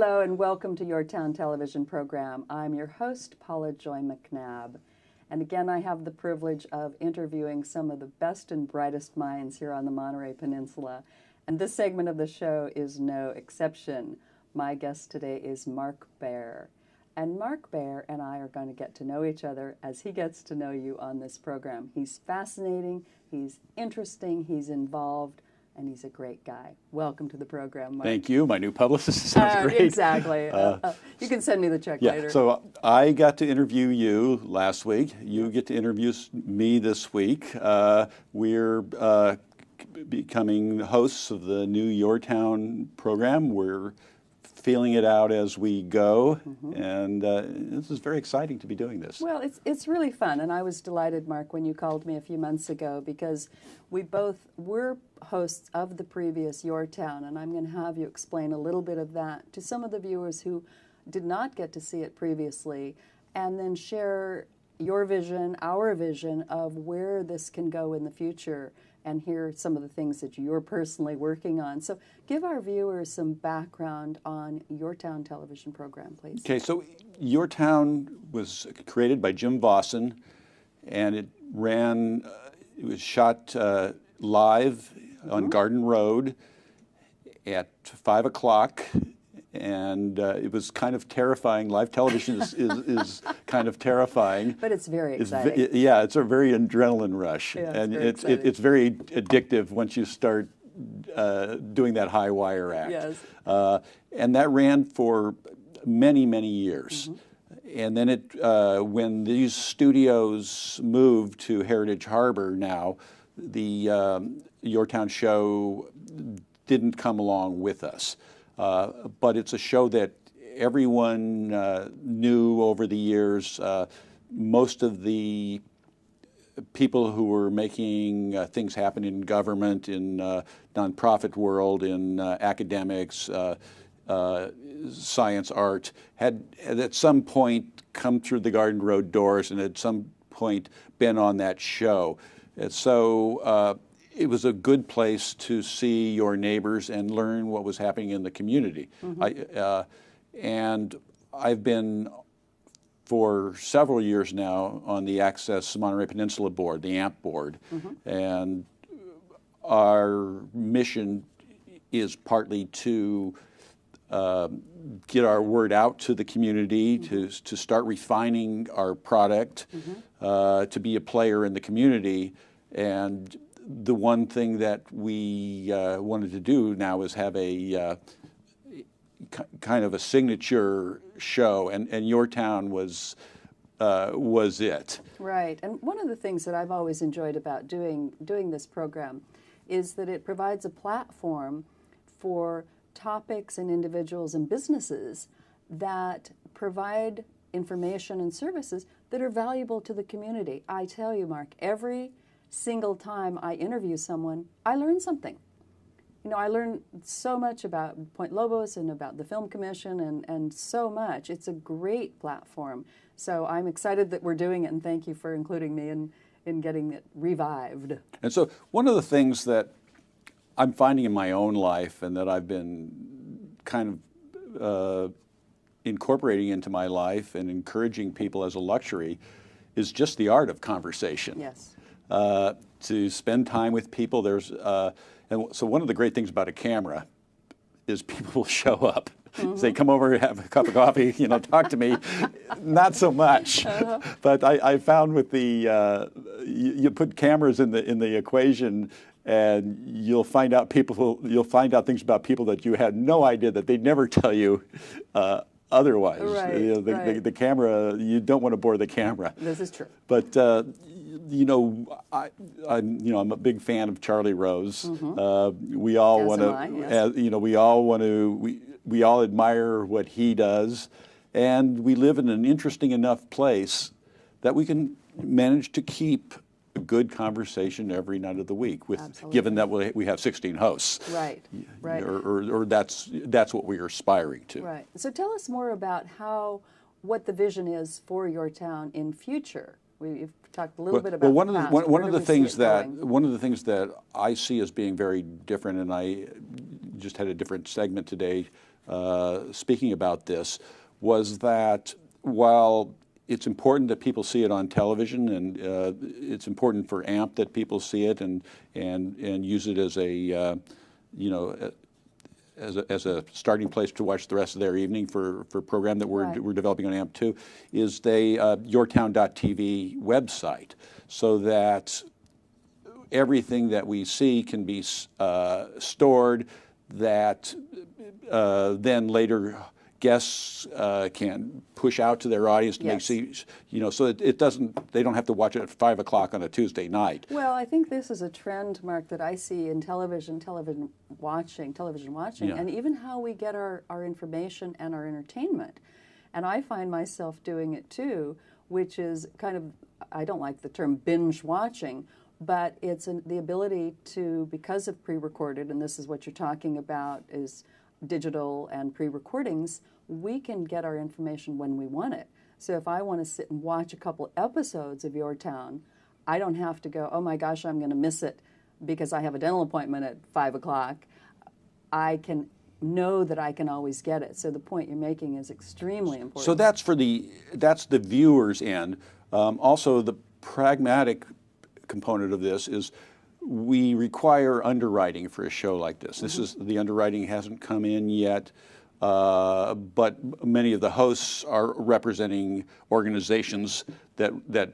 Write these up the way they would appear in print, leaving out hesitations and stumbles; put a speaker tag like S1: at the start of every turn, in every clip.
S1: Hello and welcome to YourTown television program. I'm your host, Paula MacNab. And again, I have the privilege of interviewing some of the best and brightest minds here on the Monterey Peninsula. And this segment of the show is no exception. My guest today is Mark Baer. And Mark Baer and I are going to get to know each other as he gets to know you on this program. He's fascinating, he's interesting, he's involved, and he's a great guy. Welcome to the program, Mark.
S2: Thank you. My new publicist sounds great.
S1: Exactly. You can send me the check later.
S2: So I got to interview you last week. You get to interview me this week. We're becoming hosts of the new YourTown program. We're feeling it out as we go, and this is very exciting to be doing this.
S1: Well, it's really fun, and I was delighted, Mark, when you called me a few months ago, because we both were hosts of the previous YourTown, and I'm going to have you explain a little bit of that to some of the viewers who did not get to see it previously, and then share your vision, our vision of where this can go in the future, and hear some of the things that you're personally working on. So give our viewers some background on YourTown television program, please.
S2: Okay, so YourTown was created by Jim Vossen, and it ran, it was shot live on Garden Road at 5 o'clock, and it was kind of terrifying. Live television is kind of terrifying.
S1: But it's very exciting.
S2: It's a very adrenaline rush,
S1: yeah,
S2: and it's very addictive once you start doing that high wire act.
S1: Yes.
S2: And that ran for many, many years. And then when these studios moved to Heritage Harbor now, the YourTown show didn't come along with us. But it's a show that everyone knew over the years. Most of the people who were making things happen in government, in nonprofit world, in academics, science, art, had at some point come through the Garden Road doors and at some point been on that show. And so it was a good place to see your neighbors and learn what was happening in the community. And I've been for several years now on the Access Monterey Peninsula board, the AMP board, and our mission is partly to get our word out to the community, to start refining our product, to be a player in the community. And the one thing that we wanted to do now is have a kind of a signature show, and YourTown was it.
S1: Right, and one of the things that I've always enjoyed about doing this program is that it provides a platform for topics and individuals and businesses that provide information and services that are valuable to the community. I tell you, Mark, every single time I interview someone, I learn something. You know, I learn so much about Point Lobos and about the Film Commission and so much. It's a great platform. So I'm excited that we're doing it, and thank you for including me in getting it revived.
S2: And so one of the things that I'm finding in my own life and that I've been kind of incorporating into my life and encouraging people as a luxury is just the art of conversation.
S1: Yes.
S2: To spend time with people. And so one of the great things about a camera is people will show up. Say, come over, have a cup of coffee, talk to me. Not so much. But I found with the, you put cameras in the equation, and you'll find out things about people that you had no idea, that they'd never tell you otherwise.
S1: Right,
S2: the camera, you don't want to bore the camera.
S1: This is true.
S2: But I'm a big fan of Charlie Rose. We all want to, we all admire what he does, and we live in an interesting enough place that we can manage to keep a good conversation every night of the week. Given that we have 16 hosts,
S1: right,
S2: or that's what we're aspiring to.
S1: Right. So tell us more about what the vision is for YourTown in future. We've talked a little bit about
S2: one of the things that I see as being very different, and I just had a different segment today speaking about this, was that while it's important that people see it on television, and it's important for AMP that people see it and use it as a as a starting place to watch the rest of their evening for a program that we're developing on AMP2, is the YourTown.tv website, so that everything that we see can be stored, that then later guests can push out to their audience to make so it doesn't, they don't have to watch it at 5 o'clock on a Tuesday night.
S1: Well, I think this is a trend, Mark, that I see in television watching, and even how we get our information and our entertainment. And I find myself doing it too, which is kind of, I don't like the term binge watching, but it's the ability to, because of pre-recorded, and this is what you're talking about, is digital and pre-recordings, we can get our information when we want it. So if I want to sit and watch a couple episodes of Your Town, I don't have to go, oh my gosh, I'm going to miss it because I have a dental appointment at 5 o'clock. I can know that I can always get it. So the point you're making is extremely important.
S2: So that's the viewer's end. Also, the pragmatic component of this is we require underwriting for a show like this. This is, the underwriting hasn't come in yet, but many of the hosts are representing organizations that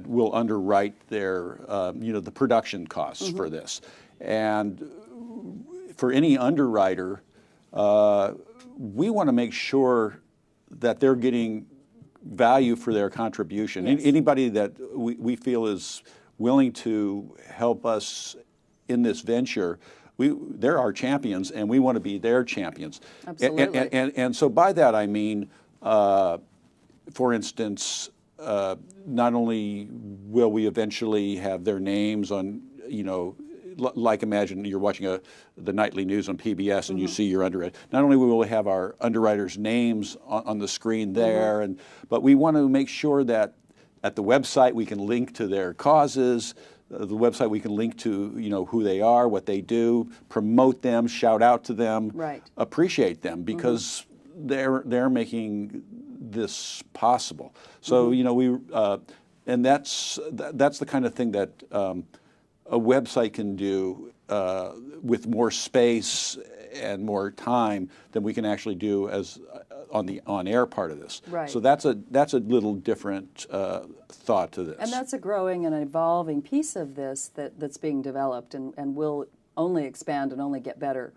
S2: will underwrite their the production costs for this. And for any underwriter, we want to make sure that they're getting value for their contribution. Anybody that we feel is willing to help us in this venture, they're our champions, and we want to be their champions.
S1: Absolutely.
S2: And so by that I mean, for instance, not only will we eventually have their names on, like imagine you're watching the nightly news on PBS and you see your underwriter. Not only will we have our underwriters' names on the screen there, but we want to make sure that at the website we can link to their causes. The website we can link to who they are, what they do, promote them, shout out to them, appreciate them, because they're making this possible. So and that's the kind of thing that a website can do with more space and more time than we can actually do as on the on-air part of this.
S1: Right.
S2: So that's a little different thought to this.
S1: And that's a growing and evolving piece of this that's being developed and will only expand and only get better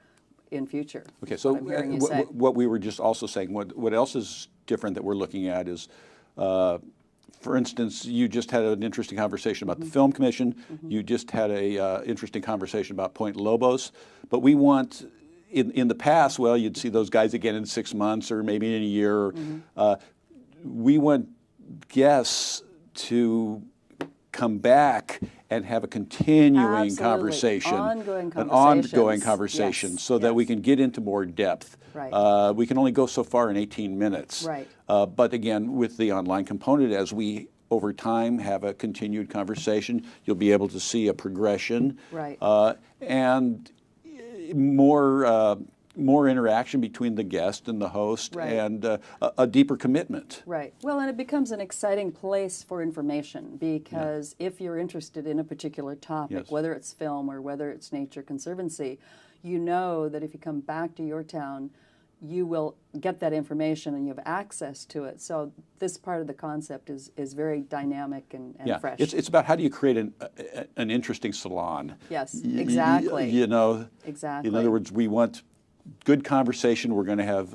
S1: in future.
S2: Okay, so what we were just also saying, what else is different that we're looking at is, for instance, you just had an interesting conversation about the Film Commission. You just had a interesting conversation about Point Lobos. But we want, in the past, well, you'd see those guys again in 6 months or maybe in a year. We want guests to come back and have a continuing conversation, an ongoing conversation, so that we can get into more depth.
S1: Right.
S2: We can only go so far in 18 minutes.
S1: Right.
S2: But again, with the online component, as we over time have a continued conversation, you'll be able to see a progression.
S1: Right.
S2: And more interaction between the guest and the host, and a deeper commitment.
S1: Right. Well, and it becomes an exciting place for information, because if you're interested in a particular topic, whether it's film or whether it's nature conservancy, you know that if you come back to your town, you will get that information and you have access to it. So this part of the concept is very dynamic and fresh.
S2: It's about how do you create an interesting salon.
S1: Yes, exactly.
S2: Exactly. In other words, we want good conversation. We're going to have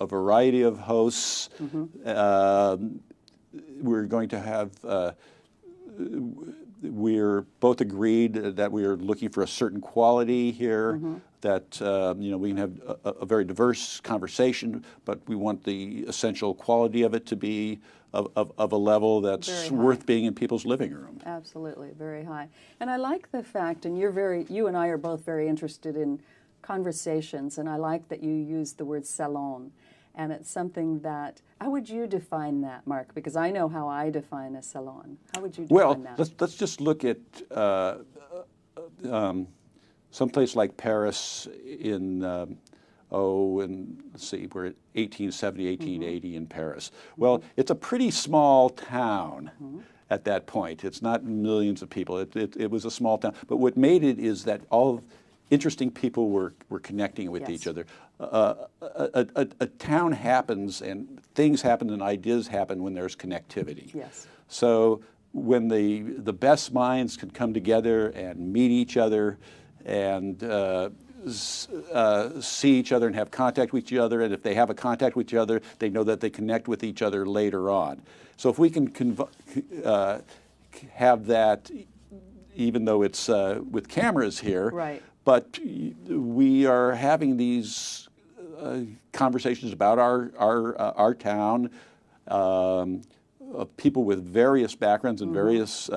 S2: a variety of hosts. We're going to have, we're both agreed that we are looking for a certain quality here, that we can have a very diverse conversation, but we want the essential quality of it to be of a level that's worth being in people's living room.
S1: Absolutely, very high. And I like the fact, and you and I are both very interested in conversations, and I like that you use the word salon. And it's something that, how would you define that, Mark? Because I know how I define a salon. How would you define that?
S2: Well, let's just look at someplace like Paris in and let's see, we're at 1870, 1880 in Paris. Well, it's a pretty small town at that point. It's not millions of people. It was a small town. But what made it is that all interesting people were connecting with each other. A town happens and things happen and ideas happen when there's connectivity.
S1: Yes.
S2: So when the best minds can come together and meet each other and see each other and have contact with each other, and if they have a contact with each other, they know that they connect with each other later on. So if we can have that, even though it's with cameras here,
S1: right.
S2: But we are having these conversations about our town, of people with various backgrounds and various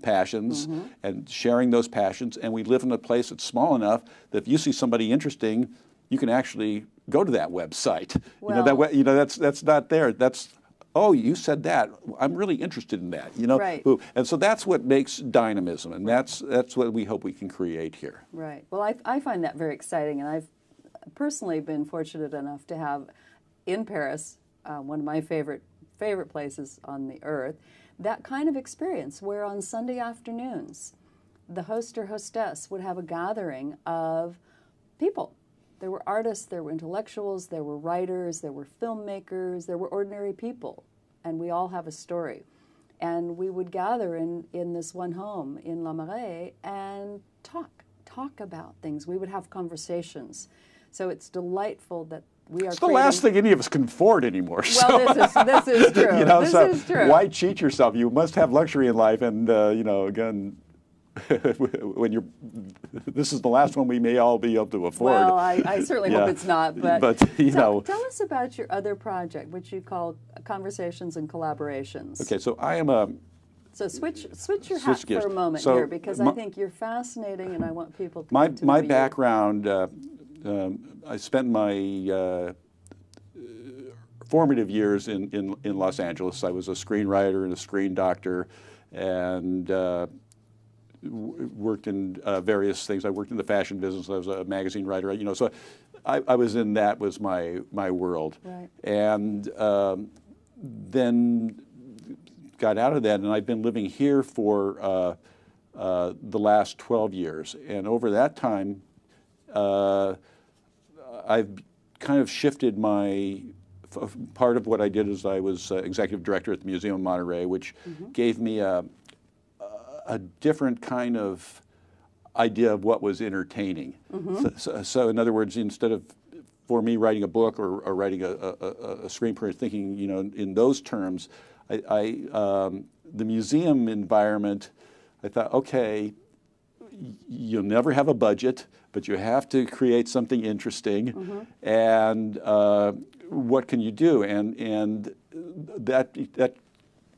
S2: passions, and sharing those passions. And we live in a place that's small enough that if you see somebody interesting, you can actually go to that website.
S1: Well,
S2: that's not there. That's, oh, you said that. I'm really interested in that.
S1: Right.
S2: And so that's what makes dynamism, and that's what we hope we can create here.
S1: Right. Well, I find that very exciting, and I've personally been fortunate enough to have in Paris, one of my favorite places on the earth, that kind of experience where on Sunday afternoons, the host or hostess would have a gathering of people. There were artists, there were intellectuals, there were writers, there were filmmakers, there were ordinary people, and we all have a story. And we would gather in this one home in La Marais and talk about things. We would have conversations. So it's delightful that we are.
S2: It's the last thing any of us can afford anymore.
S1: Well, this is true. This is true.
S2: Why cheat yourself? You must have luxury in life, and again, when this is the last one we may all be able to afford.
S1: Well, I certainly hope it's not. But
S2: tell
S1: us about your other project, which you call Conversations and Collaborations.
S2: Okay, so I am a.
S1: So switch your hat for a moment here, because I think you're fascinating, and I want people to get to know
S2: my
S1: you.
S2: background. I spent my formative years in Los Angeles. I was a screenwriter and a screen doctor, and worked in various things. I worked in the fashion business. I was a magazine writer. So I was in that was my world.
S1: Right.
S2: And then got out of that, and I've been living here for the last 12 years. And over that time, I've kind of shifted my. Part of what I did is I was executive director at the Museum of Monterey, which gave me a different kind of idea of what was entertaining. So in other words, instead of for me writing a book or writing a screenplay, thinking in those terms, the museum environment, I thought, okay, you'll never have a budget, but you have to create something interesting, and what can you do? And that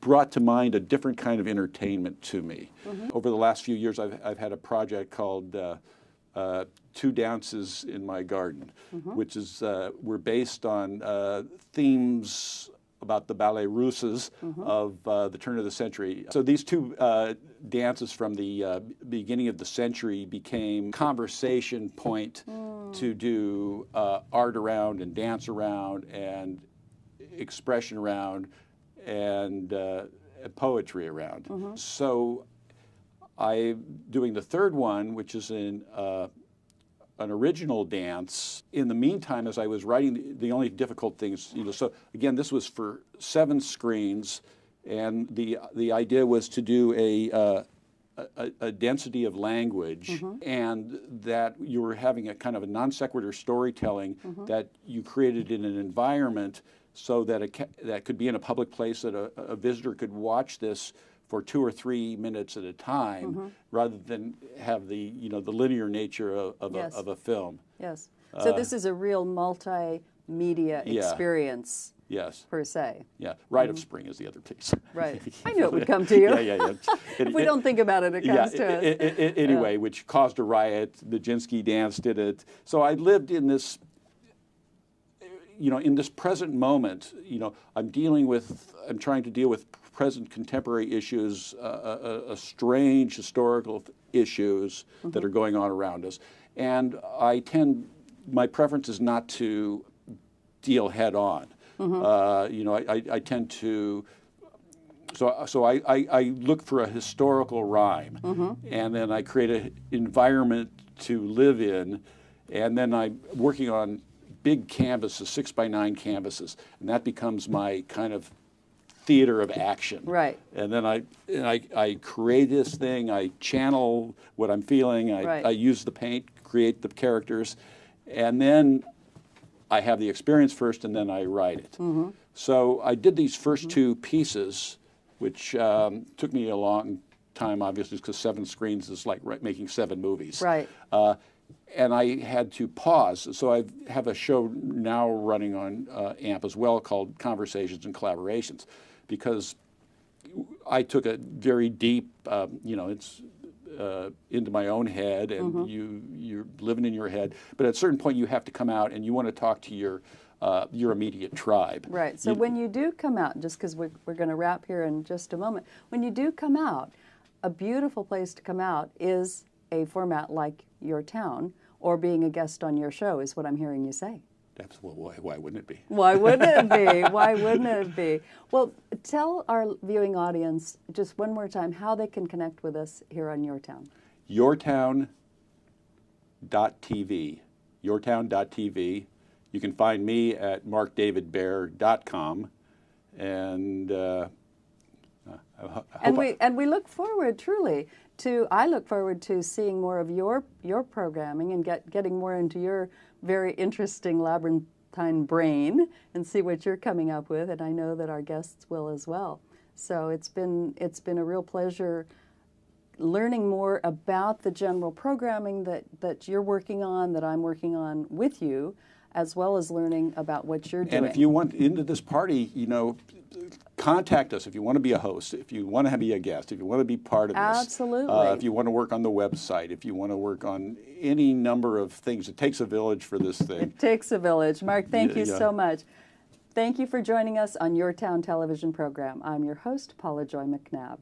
S2: brought to mind a different kind of entertainment to me. Over the last few years, I've had a project called Two Dances in My Garden, which is we're based on themes about the ballet russes of the turn of the century. So these two dances from the beginning of the century became conversation point to do art around and dance around and expression around and poetry around. So I'm doing the third one, which is in an original dance. In the meantime, as I was writing, the only difficult things, so again, this was for 7 screens, and the idea was to do a density of language, and that you were having a kind of a non sequitur storytelling that you created in an environment so that that could be in a public place, that a visitor could watch this for 2 or 3 minutes at a time, rather than have the the linear nature of a film.
S1: Yes. So this is a real multimedia experience.
S2: Yes.
S1: Per se.
S2: Yeah. Rite of Spring is the other piece.
S1: Right. I knew it would come to you.
S2: Yeah.
S1: If we don't think about it, it comes to us.
S2: Anyway, which caused a riot. The Nijinsky dance did it. So I lived in this. In this present moment, I'm trying to deal with present contemporary issues, strange historical issues that are going on around us. And I tend my preference is not to deal head on. You know, I tend to, so I look for a historical rhyme, and then I create an environment to live in, and then I'm working on big canvases, 6x9 canvases, and that becomes my kind of theater of action.
S1: Right.
S2: And then I create this thing, I channel what I'm feeling, I use the paint, create the characters, and then I have the experience first, and then I write it. So I did these first two pieces, which took me a long time, obviously, because 7 screens is like making 7 movies.
S1: Right.
S2: And I had to pause. So I have a show now running on AMP as well called Conversations and Collaborations, because I took a very deep, you know, it's into my own head, and you're living in your head. But at a certain point, you have to come out, and you want to talk to your immediate tribe.
S1: Right. So when you do come out, just because we're going to wrap here in just a moment, when you do come out, a beautiful place to come out is a format like YourTown, or being a guest on your show, is what I'm hearing you say.
S2: That's, well, why wouldn't it be? Why
S1: wouldn't it be? Why wouldn't it be? Well, tell our viewing audience just one more time how they can connect with us here on YourTown.
S2: YourTown.tv. YourTown.tv. You can find me at markdavidbaer.com, and
S1: we look forward truly to. I look forward to seeing more of your programming and getting more into your very interesting labyrinthine brain and see what you're coming up with. And I know that our guests will as well. So it's been a real pleasure learning more about the general programming that you're working on, that I'm working on with you, as well as learning about what you're doing.
S2: And if you want into this party, you know, contact us if you want to be a host, if you want to be a guest, if you want to be part of this.
S1: Absolutely.
S2: If you want to work on the website, if you want to work on any number of things. It takes a village for this thing.
S1: It takes a village. Mark, thank you so much. Thank you for joining us on YourTown television program. I'm your host, Paula Joy MacNab.